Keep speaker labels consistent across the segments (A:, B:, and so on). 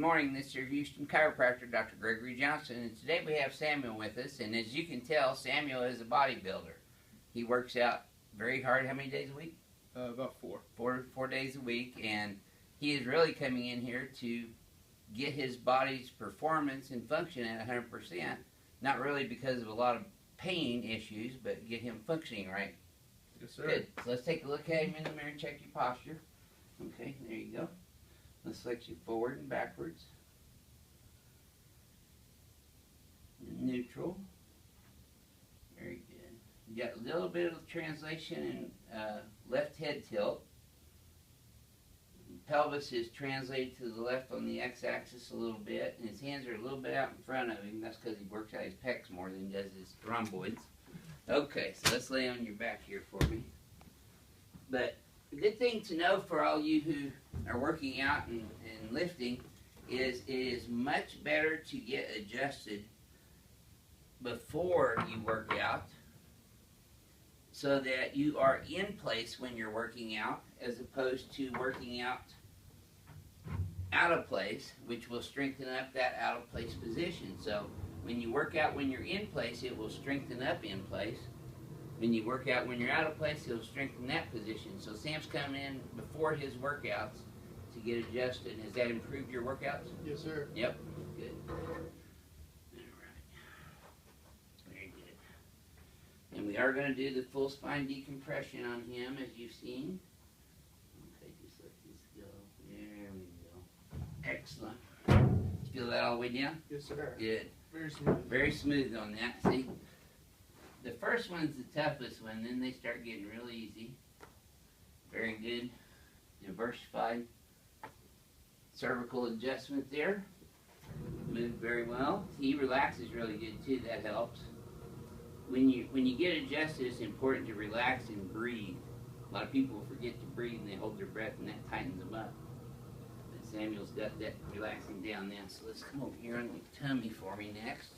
A: morning. This is your Houston chiropractor, Dr. Gregory Johnson, and today we have Samuel with us. And as you can tell, Samuel is a bodybuilder. He works out very hard. How many days a week?
B: About four.
A: Four days a week, and he is really coming in here to get his body's performance and function at 100%. Not really because of a lot of pain issues, but get him functioning right.
B: Yes, sir.
A: Good. So let's take a look at him in the mirror and check your posture. Okay, there you go. Let's flex you forward and backwards. Neutral. Very good. You got a little bit of translation and left head tilt. Pelvis is translated to the left on the x-axis a little bit, and his hands are a little bit out in front of him. That's because he works out his pecs more than he does his rhomboids. Okay, so let's lay on your back here for me. But a good thing to know for all you who are working out and lifting is it is much better to get adjusted before you work out so that you are in place when you're working out as opposed to working out of place, which will strengthen up that out of place position. So when you work out when you're in place, it will strengthen up in place. When you work out when you're out of place, it'll strengthen that position. So Sam's coming in before his workouts to get adjusted. Has that improved your workouts?
B: Yes, sir.
A: Yep. Good. All right. Very good. And we are going to do the full spine decompression on him, as you've seen. Okay, just let this go. There we go. Excellent. Feel that all the way down?
B: Yes, sir.
A: Good.
B: Very smooth.
A: Very smooth on that. See? The first one's the toughest one, then they start getting real easy. Very good. Diversified cervical adjustment there. Moved very well. He relaxes really good too, that helps. When you get adjusted, it's important to relax and breathe. A lot of people forget to breathe and they hold their breath and that tightens them up. But Samuel's got that relaxing down now. So let's come over here on your tummy for me next.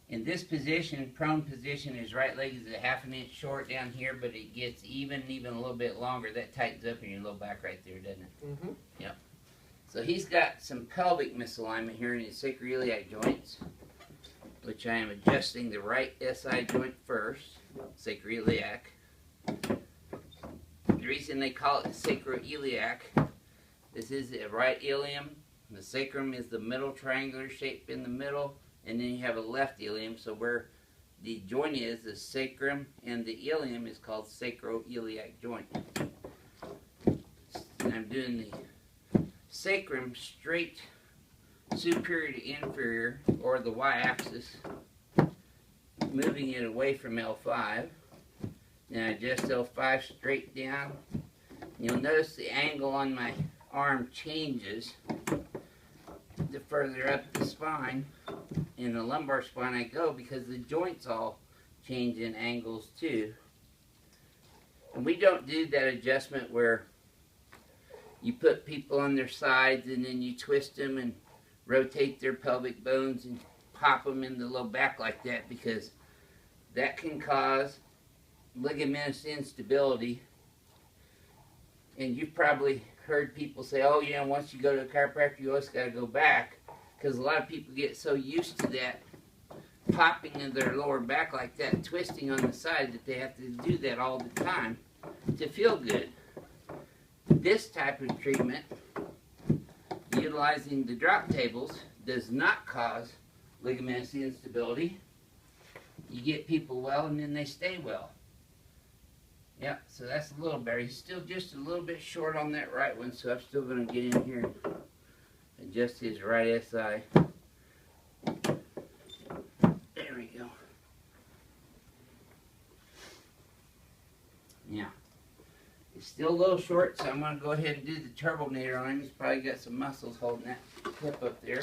A: In this position, prone position, his right leg is a ½ inch short down here, but it gets even a little bit longer. That tightens up in your low back right there, doesn't it?
B: Mm-hmm.
A: Yep. So he's got some pelvic misalignment here in his sacroiliac joints, which I am adjusting the right SI joint first, sacroiliac. The reason they call it sacroiliac, this is the right ilium. The sacrum is the middle triangular shape in the middle. And then you have a left ilium, so where the joint is, the sacrum and the ilium is called sacroiliac joint. And I'm doing the sacrum straight superior to inferior, or the y-axis, moving it away from L5. Then I adjust L5 straight down. You'll notice the angle on my arm changes the further up the spine. In the lumbar spine I go because the joints all change in angles too. And we don't do that adjustment where you put people on their sides and then you twist them and rotate their pelvic bones and pop them in the low back like that, because that can cause ligamentous instability. And you've probably heard people say, oh yeah, once you go to a chiropractor you always got to go back. Because a lot of people get so used to that popping in their lower back like that, twisting on the side, that they have to do that all the time to feel good. This type of treatment, utilizing the drop tables, does not cause ligamentous instability. You get people well and then they stay well. Yep, so that's a little better. He's still just a little bit short on that right one, so I'm still going to get in here and adjust his right SI. There we go. Now, it's still a little short, so I'm going to go ahead and do the turbinator on him. He's probably got some muscles holding that hip up there.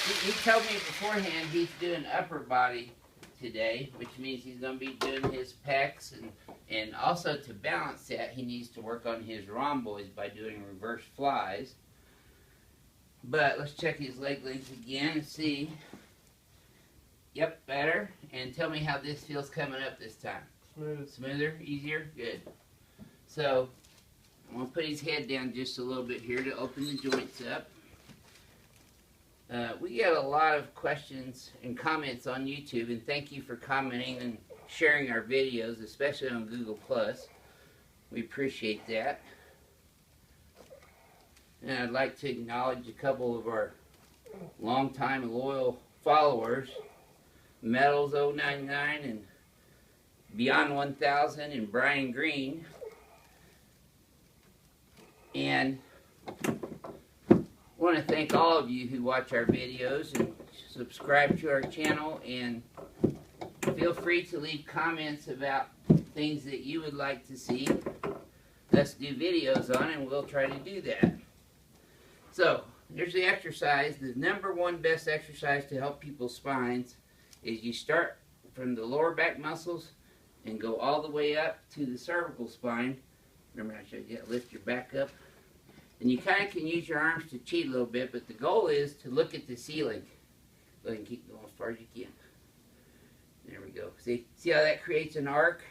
A: He told me beforehand he's doing upper body today, which means he's going to be doing his pecs, and also to balance that, he needs to work on his rhomboids by doing reverse flies. But let's check his leg length again and see. Yep, better. And tell me how this feels coming up this time.
B: Smooth.
A: Smoother, easier, good. So I'm going to put his head down just a little bit here to open the joints up. We get a lot of questions and comments on YouTube, and thank you for commenting and sharing our videos, especially on Google+. We appreciate that. And I'd like to acknowledge a couple of our longtime loyal followers, Metals099 and Beyond 1000 and Brian Green. And I want to thank all of you who watch our videos and subscribe to our channel, and feel free to leave comments about things that you would like to see us do videos on, and we'll try to do that. So here's the exercise. The #1 best exercise to help people's spines is you start from the lower back muscles and go all the way up to the cervical spine. Remember I showed you that, lift your back up. And you kind of can use your arms to cheat a little bit, but the goal is to look at the ceiling. Go ahead and keep going as far as you can. There we go. See how that creates an arc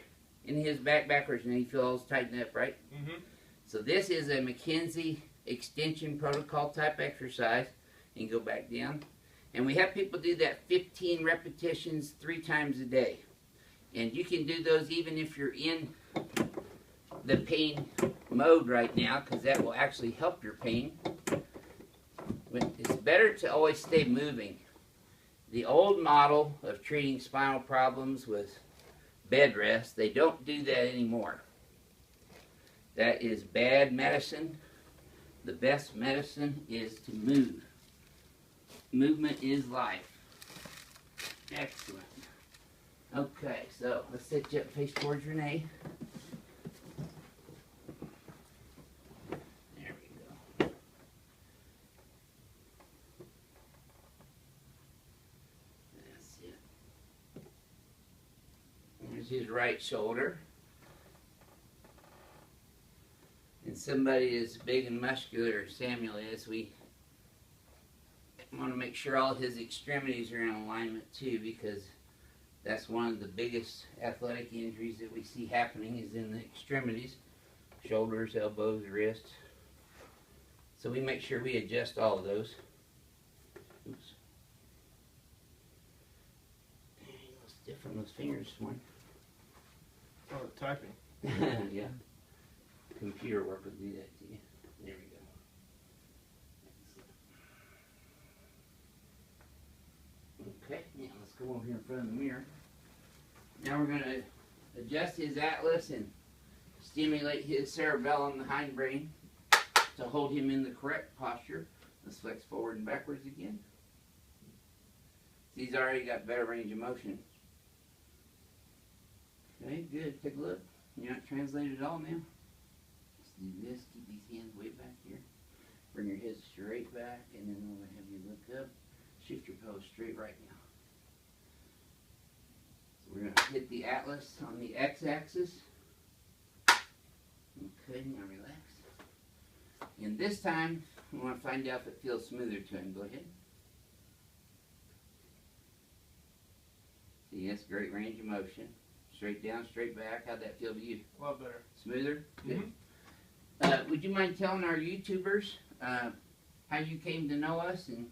A: in his back backwards, and you feel all tighten up, right?
B: Mm-hmm.
A: So this is a McKenzie extension protocol type exercise. And go back down. And we have people do that 15 repetitions 3 times a day. And you can do those even if you're in the pain mode right now, because that will actually help your pain. It's better to always stay moving. The old model of treating spinal problems with bed rest, they don't do that anymore. That is bad medicine. The best medicine is to move. Movement is life. Excellent. Okay, so let's sit you up face towards Renee. There we go. That's it. There's his right shoulder. And somebody as big and muscular as Samuel is, we want to make sure all his extremities are in alignment too, because that's one of the biggest athletic injuries that we see happening is in the extremities. Shoulders, elbows, wrists. So we make sure we adjust all of those. Oops. Dang, those stiff on those fingers this morning.
B: Oh, typing.
A: Yeah. Computer work will do that to you. There we go. Okay, now let's go over here in front of the mirror. Now we're going to adjust his atlas and stimulate his cerebellum, the hindbrain, to hold him in the correct posture. Let's flex forward and backwards again. He's already got better range of motion. Okay, good. Take a look. You're not translated at all now. Let's do this. Keep these hands way back here. Bring your head straight back, and then we're going to have you look up. Shift your pelvis straight right now. So we're going to hit the atlas on the x-axis. Okay, now relax. And this time, we want to find out if it feels smoother to him. Go ahead. See, that's great range of motion. Straight down, straight back. How'd that feel to you?
B: A lot better.
A: Smoother? Good.
B: Mm-hmm.
A: Would you mind telling our YouTubers how you came to know us? And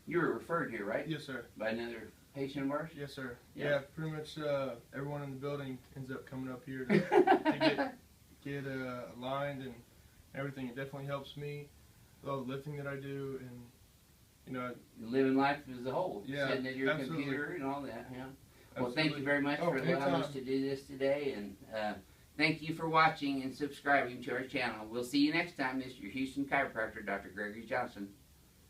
A: you were referred here, right?
B: Yes, sir.
A: By another patient of ours?
B: Yes, sir.
A: Yeah.
B: Yeah, pretty much everyone in the building ends up coming up here to get aligned and everything. It definitely helps me with all the lifting that I do, and you know,
A: living life as a whole.
B: Yeah,
A: Sitting at your
B: absolutely.
A: computer and all that. Yeah. Well,
B: Absolutely.
A: thank you very much for allowing
B: anytime.
A: us to do this today, and thank you for watching and subscribing to our channel. We'll see you next time. This is your Houston chiropractor, Dr. Gregory Johnson.